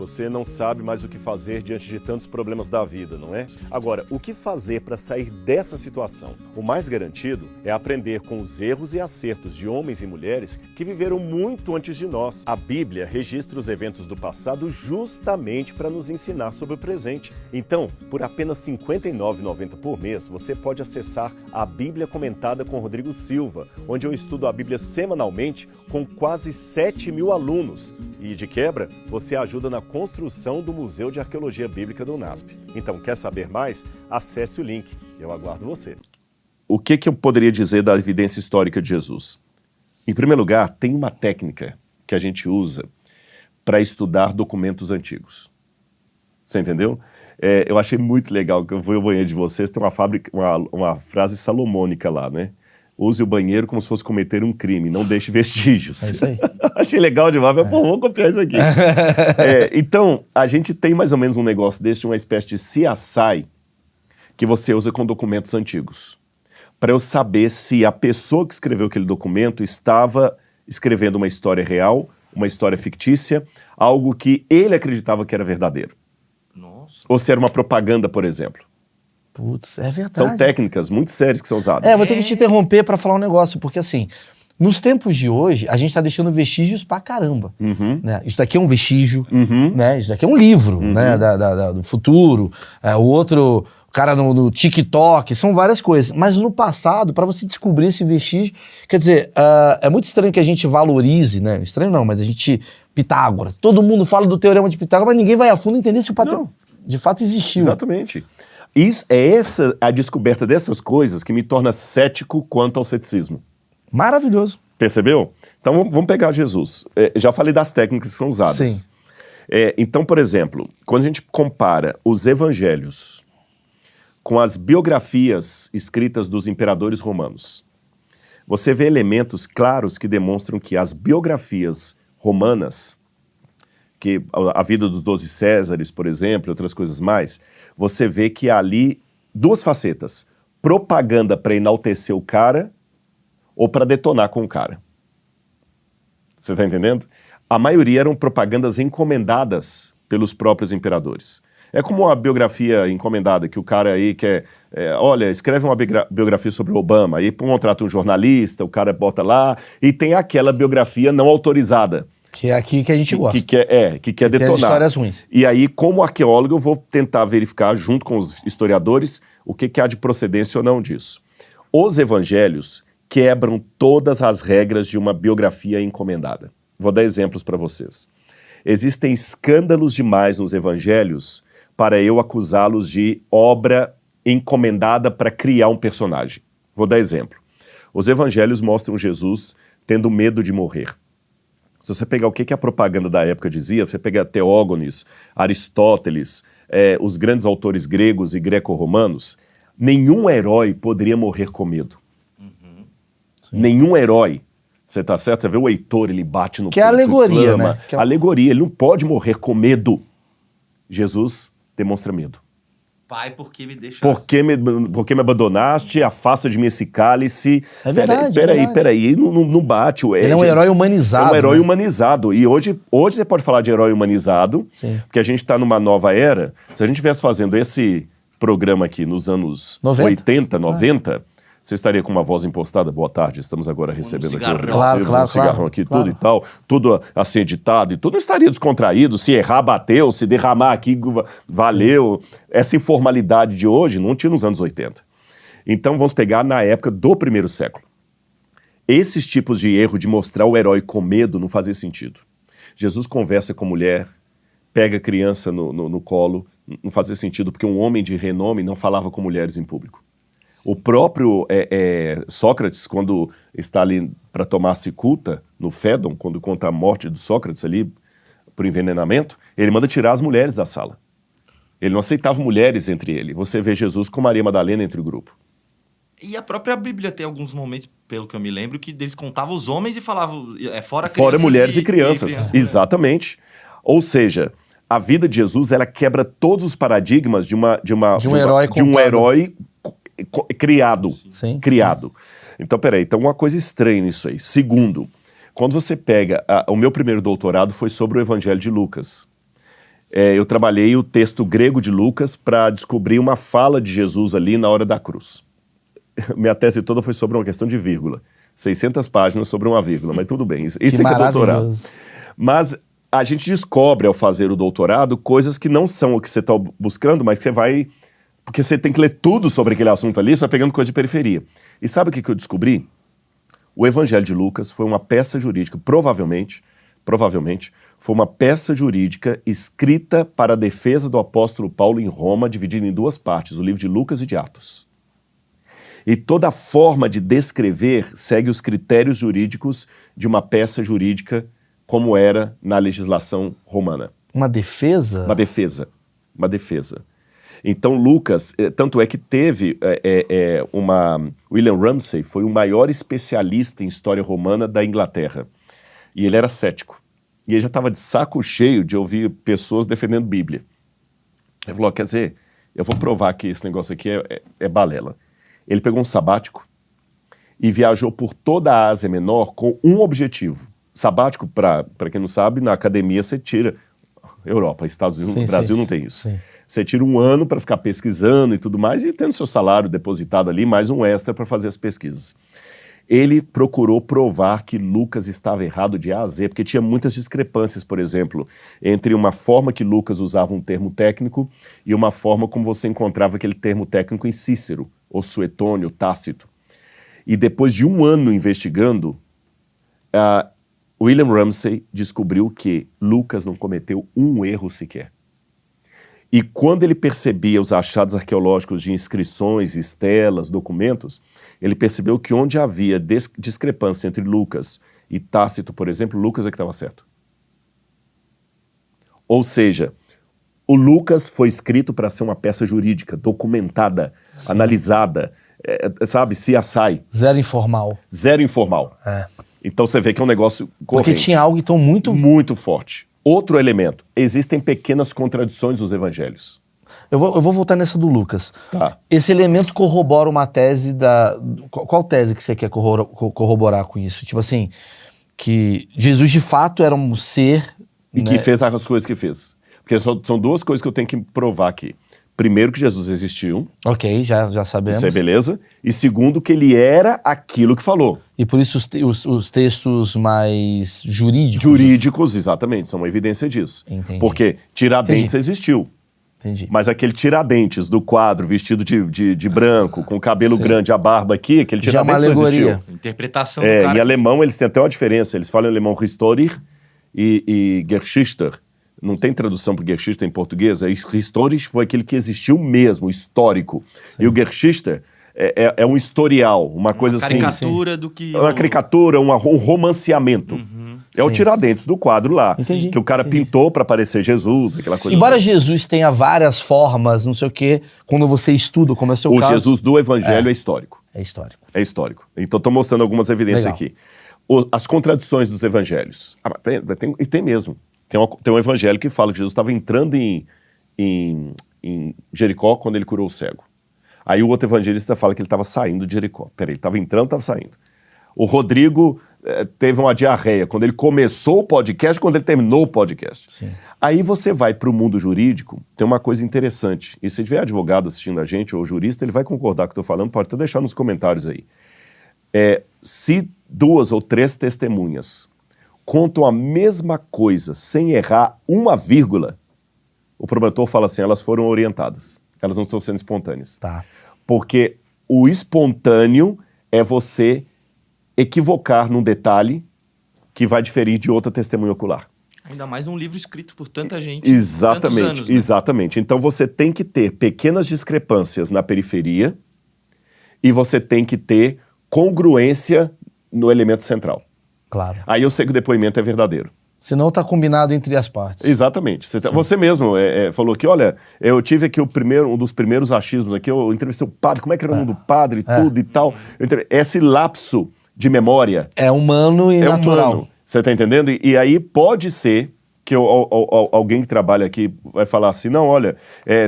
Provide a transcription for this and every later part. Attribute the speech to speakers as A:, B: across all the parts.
A: Você não sabe mais o que fazer diante de tantos problemas da vida, não é? Agora, o que fazer para sair dessa situação? O mais garantido é aprender com os erros e acertos de homens e mulheres que viveram muito antes de nós. A Bíblia registra os eventos do passado justamente para nos ensinar sobre o presente. Então, por apenas R$ 59,90 por mês, você pode acessar a Bíblia Comentada com Rodrigo Silva, onde eu estudo a Bíblia semanalmente com quase 7.000 alunos. E, de quebra, você ajuda na construção do Museu de Arqueologia Bíblica do UNASP. Então, quer saber mais? Acesse o link. Eu aguardo você. O que eu poderia dizer da evidência histórica de Jesus? Em primeiro lugar, tem uma técnica que a gente usa para estudar documentos antigos. Você entendeu? Eu achei muito legal, que eu vou ao banheiro de vocês, tem uma frase salomônica lá, né? Use o banheiro como se fosse cometer um crime, não deixe vestígios. É isso aí. Achei legal demais, mas pô, vou copiar isso aqui. Então, a gente tem mais ou menos um negócio desse, uma espécie de CSI, que você usa com documentos antigos. Para eu saber se a pessoa que escreveu aquele documento estava escrevendo uma história real, uma história fictícia, algo que ele acreditava que era verdadeiro. Nossa. Ou se era uma propaganda, por exemplo.
B: Putz, é verdade.
A: São técnicas muito sérias que são usadas.
B: Vou ter que te interromper para falar um negócio, porque assim, nos tempos de hoje, a gente tá deixando vestígios pra caramba. Né? Isso daqui é um vestígio, né? Isso daqui é um livro, né? Do futuro. O outro, o cara no TikTok, são várias coisas. Mas no passado, para você descobrir esse vestígio, quer dizer, é muito estranho que a gente valorize, né? Estranho não, mas a gente... Pitágoras. Todo mundo fala do teorema de Pitágoras, mas ninguém vai a fundo entender se o patrão de fato existiu.
A: Exatamente. A descoberta dessas coisas que me torna cético quanto ao ceticismo.
B: Maravilhoso.
A: Percebeu? Então vamos pegar Jesus. Já falei das técnicas que são usadas.
B: Sim.
A: Então, por exemplo, quando a gente compara os evangelhos com as biografias escritas dos imperadores romanos, você vê elementos claros que demonstram que as biografias romanas, que a vida dos 12 Césares, por exemplo, outras coisas mais, você vê que há ali duas facetas. Propaganda para enaltecer o cara ou para detonar com o cara. Você está entendendo? A maioria eram propagandas encomendadas pelos próprios imperadores. É como uma biografia encomendada, que o cara aí quer... olha, escreve uma biografia sobre o Obama, aí contrata um jornalista, o cara bota lá, e tem aquela biografia não autorizada.
B: Que é aqui que a gente gosta.
A: Que quer detonar.
B: Tem histórias ruins.
A: E aí, como arqueólogo, eu vou tentar verificar, junto com os historiadores, o que há de procedência ou não disso. Os evangelhos quebram todas as regras de uma biografia encomendada. Vou dar exemplos para vocês. Existem escândalos demais nos evangelhos para eu acusá-los de obra encomendada para criar um personagem. Vou dar exemplo. Os evangelhos mostram Jesus tendo medo de morrer. Se você pegar o que a propaganda da época dizia, você pega Teógenes, Aristóteles, os grandes autores gregos e greco-romanos, nenhum herói poderia morrer com medo. Nenhum herói. Você tá certo? Você vê o Heitor, ele bate no
B: peito, alegoria, clama, né?
A: Alegoria, ele não pode morrer com medo. Jesus demonstra medo.
C: Pai, por que me deixaste?
A: Por que me abandonaste? Afasta de mim esse cálice.
B: É verdade,
A: Peraí, não bate.
B: Ele é um herói humanizado.
A: É um herói humanizado. E hoje você pode falar de herói humanizado, porque a gente está numa nova era. Se a gente estivesse fazendo esse programa aqui nos anos 80, 90, você estaria com uma voz impostada. Boa tarde, estamos agora recebendo aqui um cigarrão aqui, tudo e tal, tudo assim editado e tudo. Não estaria descontraído, se errar, bateu, se derramar aqui, valeu. Essa informalidade de hoje não tinha nos anos 80. Então vamos pegar na época do primeiro século. Esses tipos de erro de mostrar o herói com medo não fazia sentido. Jesus conversa com mulher, pega a criança no colo, não fazia sentido porque um homem de renome não falava com mulheres em público. O próprio Sócrates, quando está ali para tomar cicuta no Fédon, quando conta a morte de Sócrates ali por envenenamento, ele manda tirar as mulheres da sala. Ele não aceitava mulheres entre ele. Você vê Jesus com Maria Madalena entre o grupo.
C: E a própria Bíblia tem alguns momentos, pelo que eu me lembro, que eles contavam os homens e falavam fora crianças.
A: Fora mulheres e crianças. Exatamente. Ou seja, a vida de Jesus, ela quebra todos os paradigmas de um herói criado.
B: Sim.
A: Criado. Então, peraí, então uma coisa estranha nisso aí. Segundo, quando você pega... o meu primeiro doutorado foi sobre o Evangelho de Lucas. eu trabalhei o texto grego de Lucas para descobrir uma fala de Jesus ali na hora da cruz. Minha tese toda foi sobre uma questão de vírgula. 600 páginas sobre uma vírgula, mas tudo bem. Isso é que é doutorado. Mas a gente descobre, ao fazer o doutorado, coisas que não são o que você está buscando, mas que você vai... Porque você tem que ler tudo sobre aquele assunto ali, você vai pegando coisa de periferia. E sabe o que eu descobri? O Evangelho de Lucas foi uma peça jurídica, provavelmente, foi uma peça jurídica escrita para a defesa do apóstolo Paulo em Roma, dividida em 2 partes, o livro de Lucas e de Atos. E toda a forma de descrever segue os critérios jurídicos de uma peça jurídica como era na legislação romana.
B: Uma defesa?
A: Uma defesa. Então Lucas, tanto é que teve William Ramsay foi o maior especialista em história romana da Inglaterra. E ele era cético. E ele já estava de saco cheio de ouvir pessoas defendendo Bíblia. Ele falou, quer dizer, eu vou provar que esse negócio aqui é balela. Ele pegou um sabático e viajou por toda a Ásia Menor com um objetivo. Sabático, para quem não sabe, na academia você tira... Europa, Estados Unidos, Brasil não tem isso. Sim. Você tira 1 ano para ficar pesquisando e tudo mais e tendo seu salário depositado ali, mais um extra para fazer as pesquisas. Ele procurou provar que Lucas estava errado de A a Z, porque tinha muitas discrepâncias, por exemplo, entre uma forma que Lucas usava um termo técnico e uma forma como você encontrava aquele termo técnico em Cícero, ou Suetônio, Tácito. E depois de 1 ano investigando, William Ramsay descobriu que Lucas não cometeu um erro sequer. E quando ele percebia os achados arqueológicos de inscrições, estelas, documentos, ele percebeu que onde havia discrepância entre Lucas e Tácito, por exemplo, Lucas é que estava certo. Ou seja, o Lucas foi escrito para ser uma peça jurídica, documentada, analisada, sabe, CSI.
B: Zero informal.
A: Zero informal. Então você vê que é um negócio corrente.
B: Porque tinha algo então
A: muito forte. Outro elemento, existem pequenas contradições nos evangelhos.
B: Eu vou voltar nessa do Lucas.
A: Tá.
B: Esse elemento corrobora uma tese da... Qual tese que você quer corroborar com isso? Tipo assim, que Jesus de fato era um ser...
A: E que fez as coisas que fez. Porque são 2 coisas que eu tenho que provar aqui. Primeiro, que Jesus existiu.
B: Ok, já sabemos.
A: Isso é beleza. E segundo, que ele era aquilo que falou.
B: E por isso os textos mais jurídicos...
A: Jurídicos, exatamente, são uma evidência disso.
B: Entendi.
A: Porque Tiradentes existiu.
B: Entendi.
A: Mas aquele Tiradentes do quadro, vestido de branco, com o cabelo grande, a barba aqui, aquele Tiradentes não existiu.
C: Interpretação do cara.
A: Em alemão eles têm até uma diferença. Eles falam em alemão Historier e Geschichte. Não tem tradução para Geschichte em português. Historisch foi aquele que existiu mesmo, histórico. Sim. E o Geschichte é um historial, uma coisa assim.
C: Uma caricatura do que...
A: Uma caricatura, um romanceamento. É o Tiradentes do quadro lá.
B: Entendi.
A: Que o cara pintou para parecer Jesus, aquela coisa.
B: Embora Jesus tenha várias formas, não sei o quê, quando você estuda, como é o seu caso...
A: O Jesus do Evangelho é histórico.
B: É histórico.
A: É histórico. Então estou mostrando algumas evidências aqui. As contradições dos evangelhos. E tem mesmo. Tem um evangelho que fala que Jesus estava entrando em Jericó quando ele curou o cego. Aí o outro evangelista fala que ele estava saindo de Jericó. Peraí, ele estava entrando, estava saindo. O Rodrigo teve uma diarreia quando ele começou o podcast, quando ele terminou o podcast.
B: Sim.
A: Aí você vai para o mundo jurídico, tem uma coisa interessante. E se tiver advogado assistindo a gente, ou jurista, ele vai concordar com o que eu estou falando, pode até deixar nos comentários aí. Se 2 ou 3 testemunhas contam a mesma coisa sem errar uma vírgula, o promotor fala assim, elas foram orientadas. Elas não estão sendo espontâneas.
B: Tá.
A: Porque o espontâneo é você equivocar num detalhe que vai diferir de outra testemunha ocular.
C: Ainda mais num livro escrito por tanta gente.
A: Exatamente,
C: por tantos anos, né?
A: Exatamente. Então você tem que ter pequenas discrepâncias na periferia e você tem que ter congruência no elemento central.
B: Claro.
A: Aí eu sei que o depoimento é verdadeiro.
B: Senão está combinado entre as partes.
A: Exatamente. Você mesmo falou que, olha, eu tive aqui um dos primeiros achismos aqui, eu entrevistei o padre, como é que era o nome do padre, tudo e tal. Esse lapso de memória...
B: É humano e natural.
A: Humano. Você está entendendo? E aí pode ser que alguém que trabalha aqui vai falar assim, não, olha,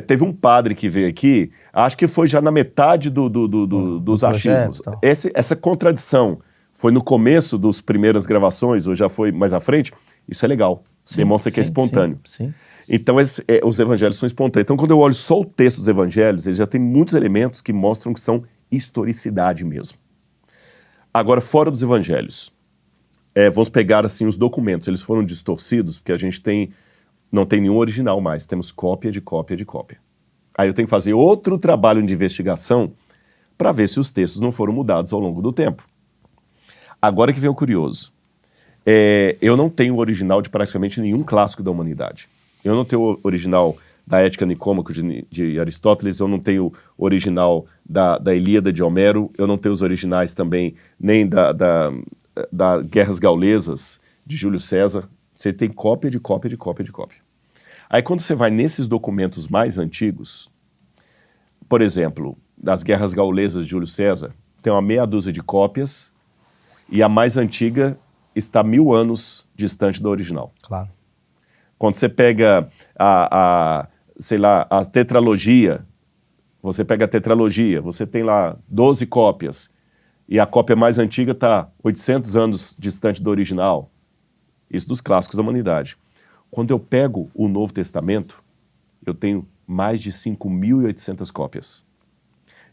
A: teve um padre que veio aqui, acho que foi já na metade dos achismos. Essa contradição foi no começo das primeiras gravações, ou já foi mais à frente, isso é legal. Sim, demonstra que é espontâneo.
B: Sim.
A: Então, os evangelhos são espontâneos. Então, quando eu olho só o texto dos evangelhos, ele já tem muitos elementos que mostram que são historicidade mesmo. Agora, fora dos evangelhos, vamos pegar assim os documentos. Eles foram distorcidos porque a gente não tem nenhum original mais. Temos cópia de cópia de cópia. Aí eu tenho que fazer outro trabalho de investigação para ver se os textos não foram mudados ao longo do tempo. Agora que vem o curioso. Eu não tenho o original de praticamente nenhum clássico da humanidade. Eu não tenho o original da Ética Nicômaco de Aristóteles, eu não tenho o original da Ilíada de Homero, eu não tenho os originais também nem da Guerras Gaulesas de Júlio César. Você tem cópia de cópia de cópia de cópia. Aí quando você vai nesses documentos mais antigos, por exemplo, das Guerras Gaulesas de Júlio César, tem uma meia dúzia de cópias e a mais antiga está 1000 anos distante da original.
B: Claro.
A: Quando você pega a tetralogia, você tem lá 12 cópias e a cópia mais antiga está 800 anos distante do original. Isso dos clássicos da humanidade. Quando eu pego o Novo Testamento, eu tenho mais de 5.800 cópias.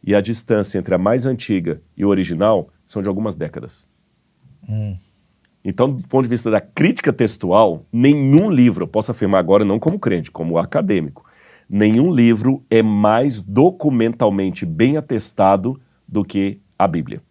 A: E a distância entre a mais antiga e o original são de algumas décadas. Então, do ponto de vista da crítica textual, nenhum livro, eu posso afirmar agora não como crente, como acadêmico, nenhum livro é mais documentalmente bem atestado do que a Bíblia.